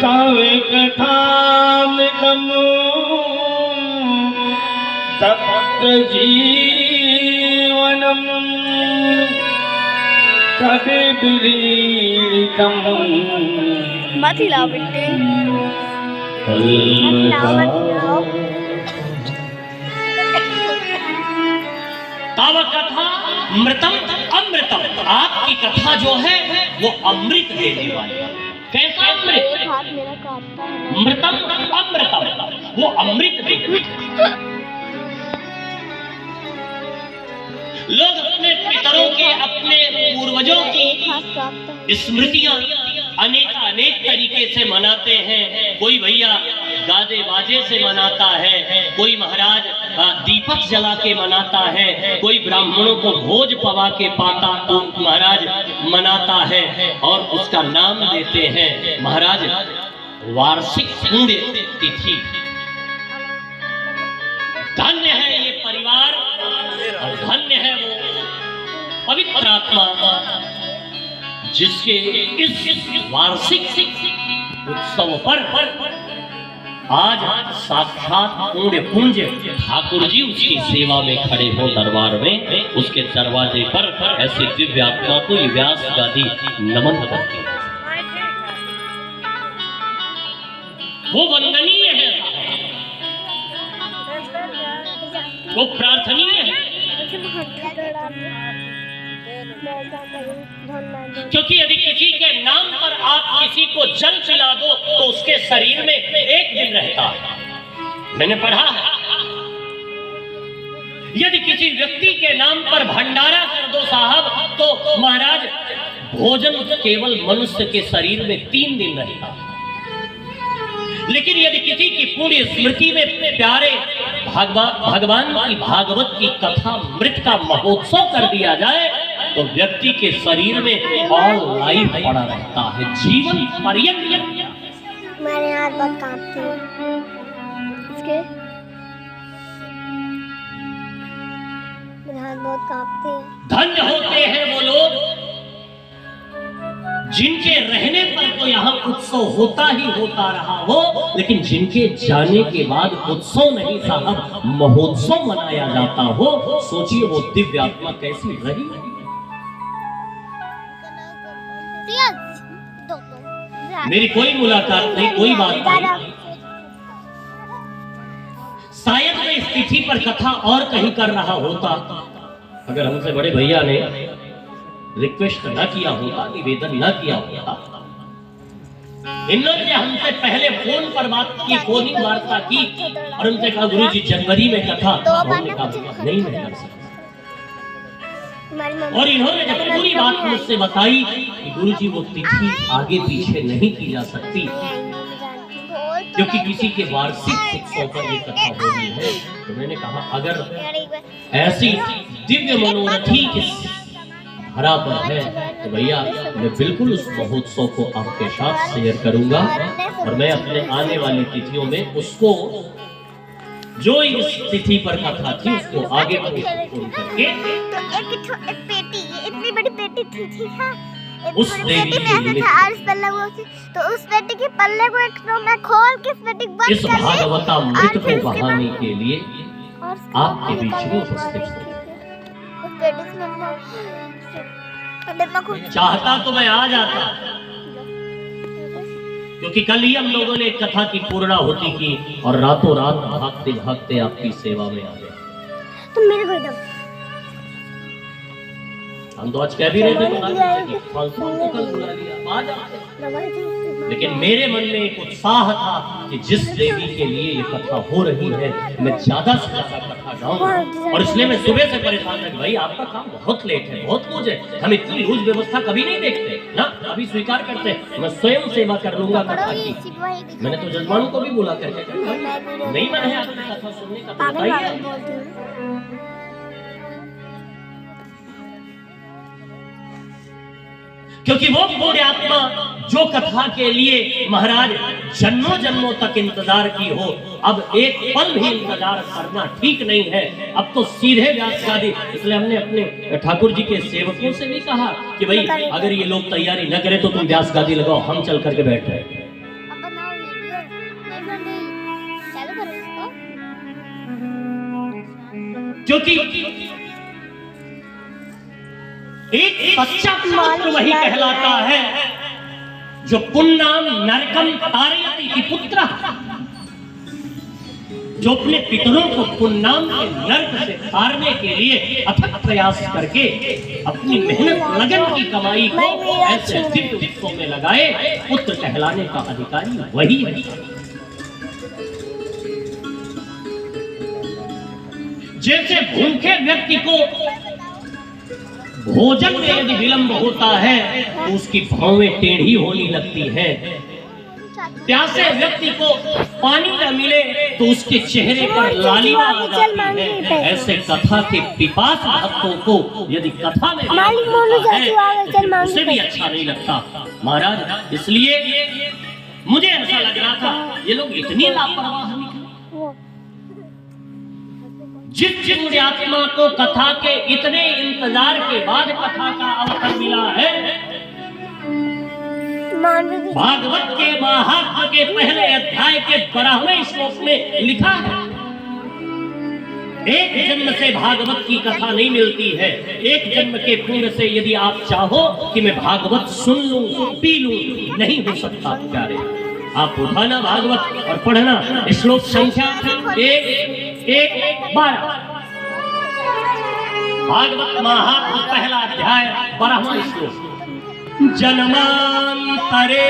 तव कथामृतम् तप्त जीवनम् कभी विलीतम् मत हिलाओ बेटे, तव कथा मृतम अमृतम, आपकी कथा जो है वो अमृत देने वाली है। कैसा अमृत? हाथ मेरा कांपता है। मृतम अमृतम, वो अमृत देने वाली। लोग अपने पितरों के, अपने पूर्वजों की हाथ कांपता है। स्मृतियां अनेक तरीके से मनाते हैं। कोई भैया गाजे बाजे से मनाता है, कोई महाराज दीपक जला के मनाता है, कोई ब्राह्मणों को भोज पवा के पाता तो महाराज मनाता है और उसका नाम देते हैं महाराज वार्षिक पुण्य तिथि। धन्य है ये परिवार और धन्य है वो पवित्र आत्मा जिसके इस वार्षिक उत्सव पर आज साक्षात पुण्य पुंज ठाकुर जी उसकी सेवा में खड़े हो दरबार में। उसके दरवाजे पर ऐसे दिव्य आत्मा को व्यास गादी नमन करती है। वो वंदनीय है, वो प्रार्थनीय है, क्योंकि यदि किसी के नाम पर आप किसी को जल पिला दो तो उसके शरीर में 1 दिन रहता है। मैंने पढ़ा है यदि किसी व्यक्ति के नाम पर भंडारा कर दो साहब तो महाराज भोजन केवल मनुष्य के शरीर में 3 दिन रहता है। लेकिन यदि किसी की पुण्य स्मृति में प्यारे भगवान की भागवत की कथा मृत का महोत्सव कर दिया जाए तो व्यक्ति के शरीर में ऑल लाइफ पड़ा रहता है, जीवन पर्यंत। मेरे हाथ बहुत कांपते हैं इसके, मेरे हाथ बहुत कांपते हैं। धन्य होते हैं वो लोग जिनके रहने पर तो यहाँ उत्सव होता ही होता रहा हो, लेकिन जिनके जाने के बाद उत्सव नहीं साहब महोत्सव मनाया जाता हो। सोचिए वो दिव्य आत्मा कैसी रही। मेरी कोई मुलाकात नहीं, कोई बात नहीं। शायद मैं इस तिथि पर कथा और कहीं कर रहा होता अगर हमसे बड़े भैया ने रिक्वेस्ट न किया होता, निवेदन न किया होता। इन्होंने हमसे पहले फोन पर बात की, फोनिंग वार्ता की और उनसे कहा गुरुजी जनवरी में कथा, हमने कहा नहीं कर सकते। और इन्होंने जब पूरी बात मुझसे बताई कि गुरुजी वो तिथि आगे पीछे नहीं की जा सकती क्योंकि किसी के वार्षिक उत्सव पर ये कथा हो रही है, तो मैंने कहा अगर ऐसी दिव्य मनोरथी किस धरा पर है तो भैया मैं बिल्कुल उस महोत्सव को आपके साथ शेयर करूंगा और मैं अपने आने वाली तिथियों में उसको जो इस तिथि पर कथा थी उसको आगे फोन करके इतनी बड़ी पेटी थी, ठीक है, उस देवी के लिए तो उस पेटी के पल्ले को एक मैं खोल के इस पेटी बंद इस भागवतामृत को बहाने के लिए आपके बीच में उपस्थित हूं। चाहता तो मैं आ जाता क्योंकि कल ही हम लोगों ने एक कथा की पूर्णाहुति की और रातों रात भागते भागते आपकी सेवा में आ गए। तुम मेरे को एकदम हम तो आज कह भी रहे थे कि कल बुला लिया आ जाते, लेकिन मेरे मन में एक उत्साह था कि जिस देवी के लिए ये कथा हो रही है मैं ज्यादा से ज्यादा कथा गाऊं और इसलिए मैं सुबह से परेशान था कि भाई आपका काम बहुत लेट है, बहुत कुछ है, हम इतनी रोज व्यवस्था कभी नहीं देखते ना, अभी स्वीकार करते मैं स्वयं सेवा कर लूंगा कथा की। मैंने तो जजमानों को भी बुला करके नहीं मन है आपकी कथा सुनने का, बताइए। क्योंकि वो पुण्य आत्मा जो कथा के लिए महाराज जन्मों जन्मों तक इंतजार की हो, अब एक पल भी इंतजार करना ठीक नहीं है। अब तो सीधे व्यास गादी, इसलिए हमने अपने ठाकुर जी के सेवकों से भी कहा कि भाई अगर ये लोग तैयारी न करें तो तुम व्यास गादी लगाओ, हम चल करके बैठ रहे। क्योंकि एक सच्चा पुत्र वही कहलाता है जो पुण्णाम नरकम तारयति कि पुत्र, जो अपने पितरों को पुण्णाम के नरक से तारने के लिए अथक प्रयास करके अपनी मेहनत लगन की कमाई को ऐसे दिव्य हिस्सों में लगाए, पुत्र कहलाने का अधिकारी वही है। जैसे भूखे व्यक्ति को भोजन में यदि विलंब होता है तो उसकी भौवें टेढ़ी होने लगती हैं, प्यासे व्यक्ति को पानी न मिले तो उसके चेहरे पर लालिमा आ जाती है। ऐसे कथा के पिपास भक्तों को यदि कथा में उसे भी अच्छा नहीं लगता महाराज। इसलिए मुझे ऐसा लग रहा था ये लोग इतनी लापरवाह निकले। जिस आत्मा को कथा के इतने इंतजार के बाद कथा का अवसर मिला है, भागवत के महात्म्य के पहले अध्याय के 12वें श्लोक में लिखा है, एक जन्म से भागवत की कथा नहीं मिलती है। एक जन्म के पुण्य से यदि आप चाहो कि मैं भागवत सुन लूं, पी लूं, नहीं हो सकता प्यारे। आप उठाना भागवत और पढ़ना श्लोक संख्या 1:12, भागवत महात्म्य पहला अध्याय 12वां श्लोक। जन्मांतरे